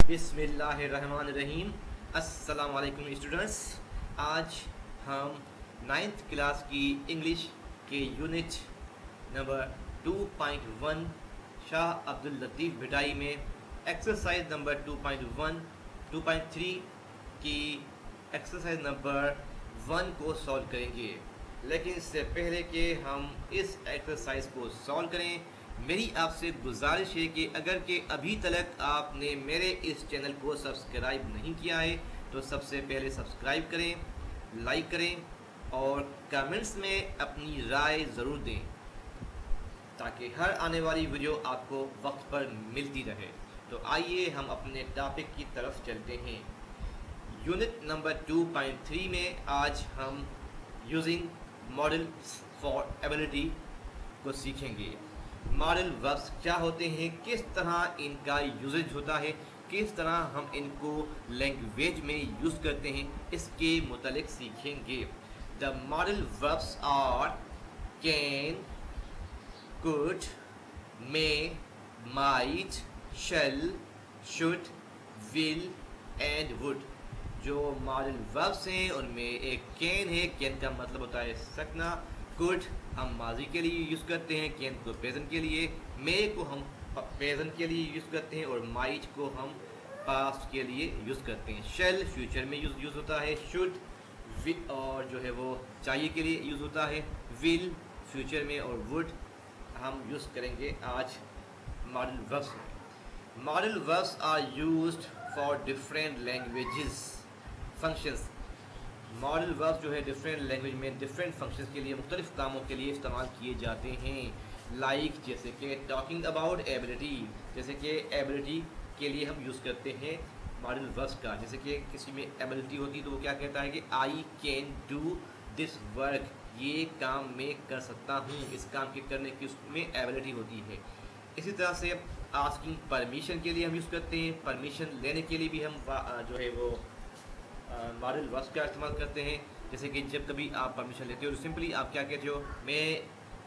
बिस्मिल्लाहिर्रहमानिर्रहीम। अस्सलाम वालेकुम स्टूडेंट्स। आज हम नाइन्थ क्लास की इंग्लिश के यूनिट नंबर 2.1 शाह अब्दुल लतीफ़ भिटाई में एक्सरसाइज नंबर 2.1 2.3 की एक्सरसाइज नंबर 1 को सॉल्व करेंगे। लेकिन इससे पहले कि हम इस एक्सरसाइज को सॉल्व करें, मेरी आपसे गुजारिश है कि अगर कि अभी तक आपने मेरे इस चैनल को सब्सक्राइब नहीं किया है तो सबसे पहले सब्सक्राइब करें, लाइक करें और कमेंट्स में अपनी राय ज़रूर दें ताकि हर आने वाली वीडियो आपको वक्त पर मिलती रहे। तो आइए हम अपने टॉपिक की तरफ चलते हैं। यूनिट नंबर 2.3 में आज हम यूजिंग मॉडल फॉर एबिलिटी को सीखेंगे। मॉडल वर्ब्स क्या होते हैं, किस तरह इनका यूजेज होता है, किस तरह हम इनको लैंग्वेज में यूज़ करते हैं, इसके मुतालिक सीखेंगे। The modal verbs are can, could, may, might, shall, should, will and would. जो मॉडल वर्ब्स हैं उनमें एक कैन है, कैन का मतलब होता है सकना। कुड हम माजी के लिए यूज़ करते हैं, कैन को प्रेजेंट के लिए, मे को हम प्रेजेंट के लिए यूज़ करते हैं और माइट को हम पास्ट के लिए यूज़ करते हैं। शेल फ्यूचर में यूज़ होता है। शुड और जो है वो चाहिए के लिए यूज़ होता है। विल फ्यूचर में और वुड हम यूज़ करेंगे आज मॉडल वर्ब्स में। Modal verbs are used for different languages functions. Modal verbs जो है डिफरेंट लैंग्वेज में डिफरेंट फंक्शंस के लिए, मुख्तलिफ कामों के लिए इस्तेमाल किए जाते हैं। लाइक जैसे कि टॉकिंग अबाउट एबिलिटी, जैसे कि एबिलिटी के लिए हम यूज़ करते हैं मॉडल वर्ब्स का। जैसे कि किसी में एबिलिटी होती है तो वो क्या कहता है कि I can do this work, ये काम मैं कर सकता हूँ, इस काम के करने की उसमें एबिलिटी होती है। इसी तरह से आस्किंग परमिशन के लिए हम यूज़ करते हैं, परमिशन लेने के लिए भी हम जो है वो मॉडल वर्ब्स का इस्तेमाल करते हैं। जैसे कि जब कभी आप परमिशन लेते हो तो सिंपली आप क्या कहते हो, may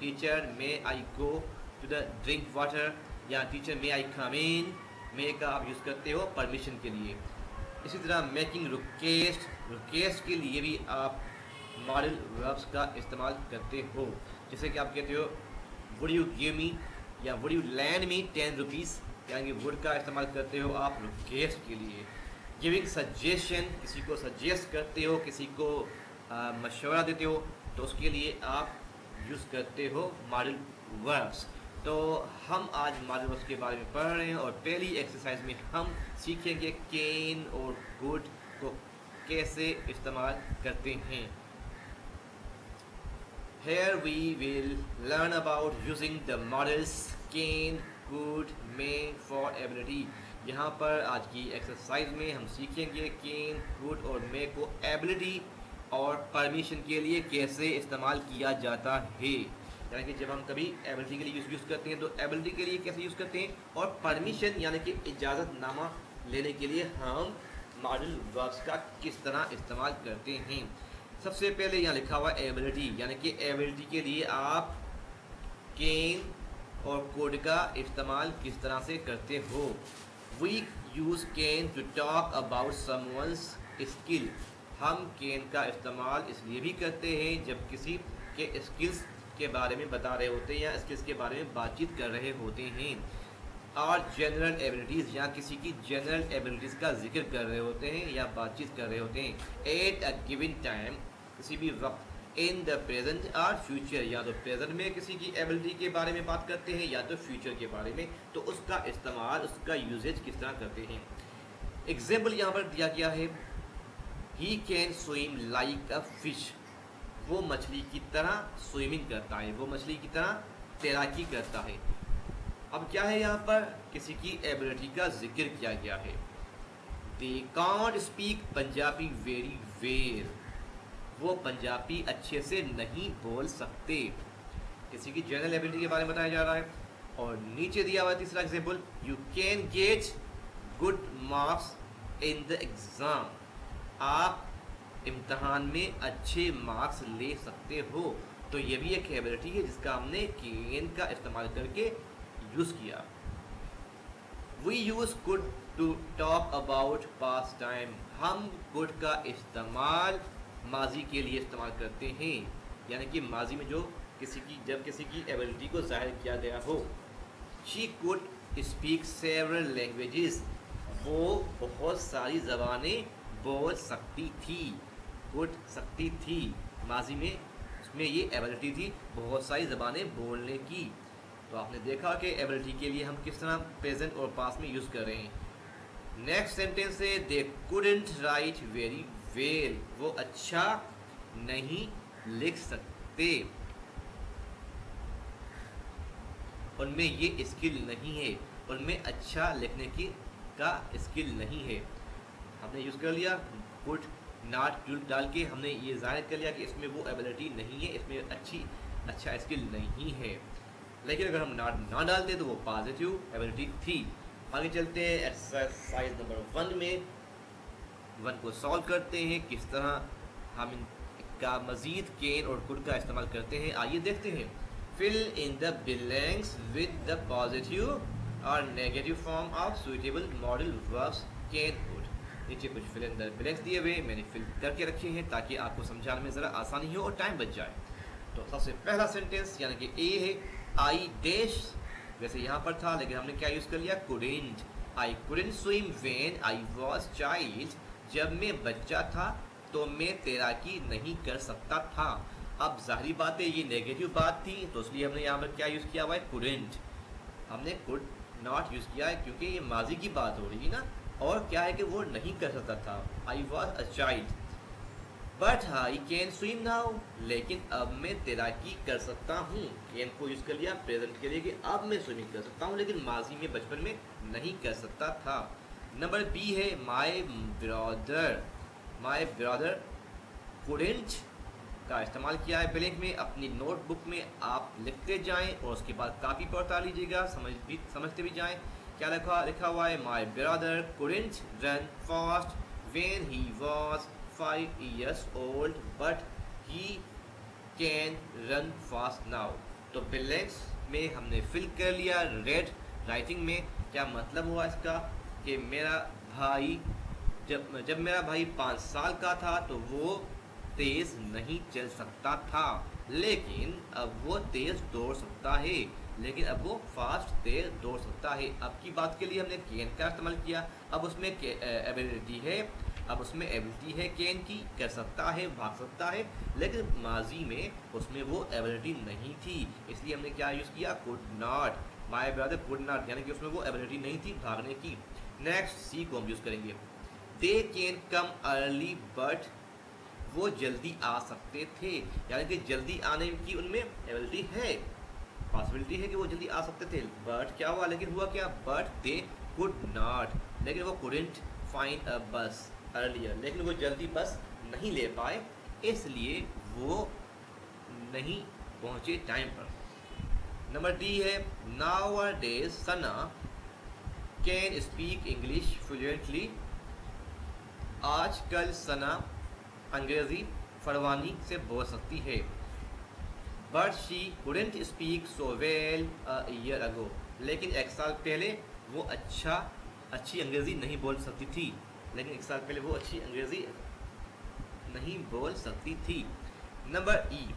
teacher may I go to the drink water, या teacher may I come in. May का आप यूज़ करते हो परमिशन के लिए। इसी तरह मेकिंग रिक्वेस्ट, रिक्वेस्ट के लिए भी आप मॉडल वर्ब्स का इस्तेमाल करते हो। जैसे कि आप कहते हो वुड यू गिव मी या would you land me 10 rupees, यानी वुड का इस्तेमाल करते हो आप रिक्वेस्ट के लिए। गिविंग सजेशन, किसी को सजेस्ट करते हो, किसी को मशवरा देते हो तो उसके लिए आप यूज़ करते हो मॉडल वर्ब्स। तो हम आज मॉडल वर्ब्स के बारे में पढ़ रहे हैं और पहली एक्सरसाइज में हम सीखेंगे कैन और कुड को कैसे इस्तेमाल करते हैं। Here we will learn about using the models can, could, may for ability। यहाँ पर आज की एक्सरसाइज में हम सीखेंगे कैन, कुड और मे को एबिलिटी और परमिशन के लिए कैसे इस्तेमाल किया जाता है। यानी कि जब हम कभी एबिलिटी के लिए यूज़ करते हैं तो एबिलिटी के लिए कैसे यूज़ करते हैं, और परमिशन यानी कि इजाज़तनामा लेने के लिए हम मॉडल वर्ब्स का किस तरह इस्तेमाल करते हैं। सबसे पहले यहाँ लिखा हुआ एबिलिटी, यानी कि एबिलिटी के लिए आप कैन और कुड का इस्तेमाल किस तरह से करते हो। We use can to talk about someone's skill. हम कैन का इस्तेमाल इसलिए भी करते हैं जब किसी के स्किल्स के बारे में बता रहे होते हैं या स्किल्स के बारे में बातचीत कर रहे होते हैं। और जनरल एबिलिटीज़, या किसी की जनरल एबिलिटीज़ का जिक्र कर रहे होते हैं या बातचीत कर रहे होते हैं। एट अ गिवन टाइम, किसी भी वक्त। इन द प्रेजेंट और फ्यूचर, या तो प्रेजेंट में किसी की एबिलिटी के बारे में बात करते हैं या तो फ्यूचर के बारे में, तो उसका इस्तेमाल, उसका यूजेज किस तरह करते हैं। एग्जाम्पल यहाँ पर दिया गया है, he can swim like a fish. वो मछली की तरह स्विमिंग करता है, वो मछली की तरह तैराकी करता है। अब क्या है, यहाँ पर किसी की एबिलिटी का जिक्र किया गया है। They can't speak Punjabi very well. वो पंजाबी अच्छे से नहीं बोल सकते। किसी की जनरल एबिलिटी के बारे में बताया जा रहा है। और नीचे दिया हुआ तीसरा example, you can get good marks in the exam. आप इम्तहान में अच्छे मार्क्स ले सकते हो। तो ये भी एक एबिलिटी है जिसका हमने कैन का इस्तेमाल करके यूज़ किया। We use could to talk about past time. हम कुड का इस्तेमाल माजी के लिए इस्तेमाल करते हैं, यानी कि माजी में जो जब किसी की एबिलिटी को जाहिर किया गया हो। She could speak several languages. वो बहुत सारी ज़बानें बोल सकती थी। कुड सकती थी माजी में, उसमें ये एबिलिटी थी बहुत सारी ज़बानें बोलने की। तो आपने देखा कि एबिलिटी के लिए हम किस तरह प्रेजेंट और पास्ट में यूज़ कर रहे हैं। नेक्स्ट सेंटेंस है they couldn't right very well. वो अच्छा नहीं लिख सकते, उनमें ये स्किल नहीं है, उनमें अच्छा लिखने की का स्किल नहीं है। हमने यूज़ कर लिया कुड नॉट डाल के, हमने ये जाहिर कर लिया कि इसमें वो एबिलिटी नहीं है, इसमें अच्छा स्किल नहीं है। लेकिन अगर हम नॉट ना डालते तो वो पॉजिटिव एबिलिटी थी। आगे चलते हैं एक्सरसाइज नंबर 1 में। 1 को सॉल्व करते हैं किस तरह हम इनका मज़ीद कैन और कुड का इस्तेमाल करते हैं। आइए देखते हैं। Fill in the blanks with the positive और negative form of suitable modal verbs can could. नीचे कुछ फिल इन द ब्लैंक्स दिए हुए मैंने फिल करके रखे हैं ताकि आपको समझाने में ज़रा आसानी हो और टाइम बच जाए। तो सबसे पहला सेंटेंस यानी कि ए है आई डैश, वैसे यहाँ पर था लेकिन हमने क्या यूज़ कर लिया couldn't. I couldn't swim when I was child. जब मैं बच्चा था तो मैं तैराकी नहीं कर सकता था। अब जाहिर बात है ये नेगेटिव बात थी, तो इसलिए हमने यहाँ पर क्या यूज़ किया हुआ है कुडेंट। हमने कुड नॉट यूज़ किया है क्योंकि ये माजी की बात हो रही है ना, और क्या है कि वो नहीं कर सकता था। I was a child but I can swim now. लेकिन अब मैं तैराकी कर सकता हूँ। कैन को यूज़ कर लिया प्रेजेंट के लिए कि अब मैं स्विमिंग कर सकता हूँ, लेकिन माजी में बचपन में नहीं कर सकता था। नंबर बी है my brother. My brother couldn't का इस्तेमाल किया है ब्लैंक में। अपनी नोटबुक में आप लिखते जाएं और उसके बाद काफ़ी पढ़ता लीजिएगा, समझते भी जाएं। क्या लिखा हुआ है my brother couldn't run fast when he was 5 years old but he can run fast now। तो ब्लैंक्स में हमने फिल कर लिया रेड राइटिंग में। क्या मतलब हुआ इसका कि मेरा भाई जब मेरा भाई 5 साल का था तो वो तेज़ नहीं चल सकता था, लेकिन अब वो तेज़ दौड़ सकता है। लेकिन अब वो फास्ट तेज दौड़ सकता है। अब की बात के लिए हमने कैन का इस्तेमाल किया। अब उसमें एबिलिटी है, अब उसमें एबिलिटी है कैन की, कर सकता है, भाग सकता है, लेकिन माजी में उसमें वो एबिलिटी नहीं थी, इसलिए हमने क्या यूज़ किया could not. My brother could not, यानी कि उसमें वो एबिलिटी नहीं थी भागने की। नेक्स्ट सी को हम यूज़ करेंगे। They can come early but वो जल्दी आ सकते थे, यानी कि जल्दी आने की उनमें एबिलिटी है, पॉसिबिलिटी है कि वो जल्दी आ सकते थे। बट क्या हुआ, लेकिन हुआ क्या, बट दे कुड नॉट, लेकिन वो कुडंट फाइंड अ बस अर्लियर, लेकिन वो जल्दी बस नहीं ले पाए, इसलिए वो नहीं पहुंचे टाइम पर। नंबर डी है nowadays Sana can speak English fluently. आजकल सना अंग्रेज़ी फरवानी से बोल सकती है। But she couldn't speak so well a year ago, लेकिन एक साल पहले वो अच्छी अंग्रेज़ी नहीं बोल सकती थी, लेकिन एक साल पहले वो अच्छी अंग्रेज़ी नहीं बोल सकती थी। Number E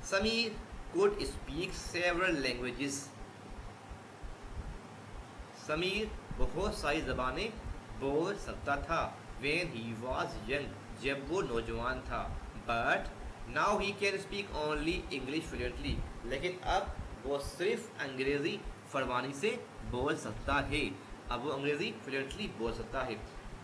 Sameer could speak several languages. Sameer बहुत सारी ज़बानें बोल सकता था व्हेन ही वाज यंग, जब वो नौजवान था। But now he can speak only English fluently, लेकिन अब वो सिर्फ अंग्रेज़ी फरवानी से बोल सकता है। अब वो अंग्रेज़ी फ्लुएंटली बोल सकता है।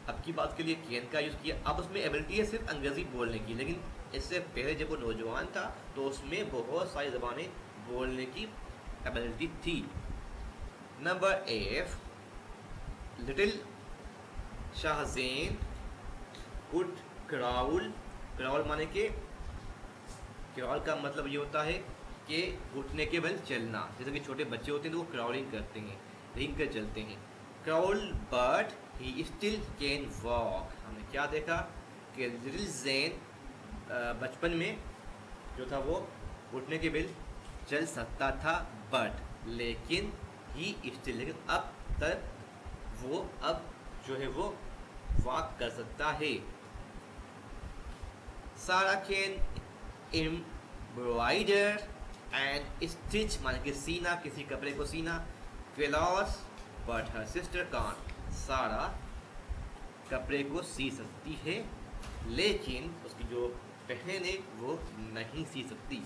अब की बात के लिए कैन का यूज़ किया। अब उसमें एबिलिटी है सिर्फ अंग्रेज़ी बोलने की, लेकिन इससे पहले जब वो नौजवान था तो उसमें बहुत सारी ज़बानें बोलने की एबिलिटी थी। Number F little Shahzain could crawl. Crawl माने के क्राउल का मतलब ये होता है कि घुटने के बल चलना, जैसे कि छोटे बच्चे होते हैं तो वो क्राउलिंग करते हैं, रिंग कर चलते हैं। Crawl but he still can walk. हमने क्या देखा कि लिटिल जैन बचपन में जो था वो घुटने के बल चल सकता था, बट लेकिन ही स्टिल, लेकिन अब तक वो अब जो है वो वॉक कर सकता है। सारा कैन एम्ब्रॉयडर एंड स्टिच, मान कि सीना, किसी कपड़े को सीना, clothes but her sister can't, सारा कपड़े को सी सकती है लेकिन उसकी जो बहन है वो नहीं सी सकती।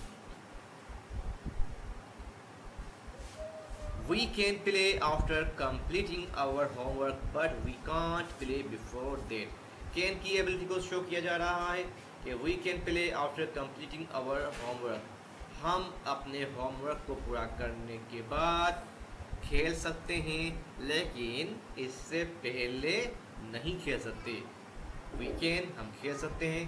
We can play after completing our homework but we can't play before that। Can की एबिलिटी को शो किया जा रहा है कि we can play after completing our homework, हम अपने होमवर्क को पूरा करने के बाद खेल सकते हैं लेकिन इससे पहले नहीं खेल सकते। वी कैन, हम खेल सकते हैं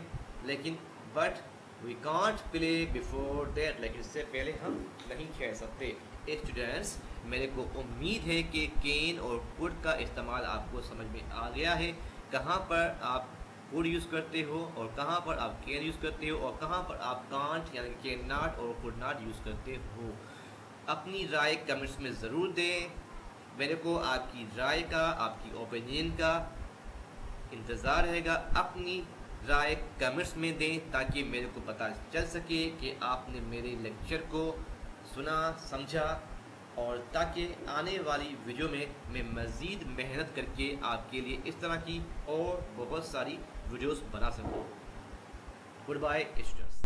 लेकिन but we can't play before that, लेकिन इससे पहले हम नहीं खेल सकते। स्टूडेंट्स, मेरे को उम्मीद है कि कैन और कुड का इस्तेमाल आपको समझ में आ गया है। कहाँ पर आप कुड यूज़ करते हो और कहाँ पर आप कैन यूज़ करते हो और कहाँ पर आप कांट यानी कैन नॉट और कुड नॉट यूज़ करते हो। अपनी राय कमेंट्स में ज़रूर दें। मेरे को आपकी राय का, आपकी ओपिनियन का इंतज़ार रहेगा। अपनी राय कमेंट्स में दें ताकि मेरे को पता चल सके कि आपने मेरे लेक्चर को सुना, समझा, और ताकि आने वाली वीडियो में मैं मज़ीद मेहनत करके आपके लिए इस तरह की और बहुत सारी वीडियोस बना सकूं। Good bye students.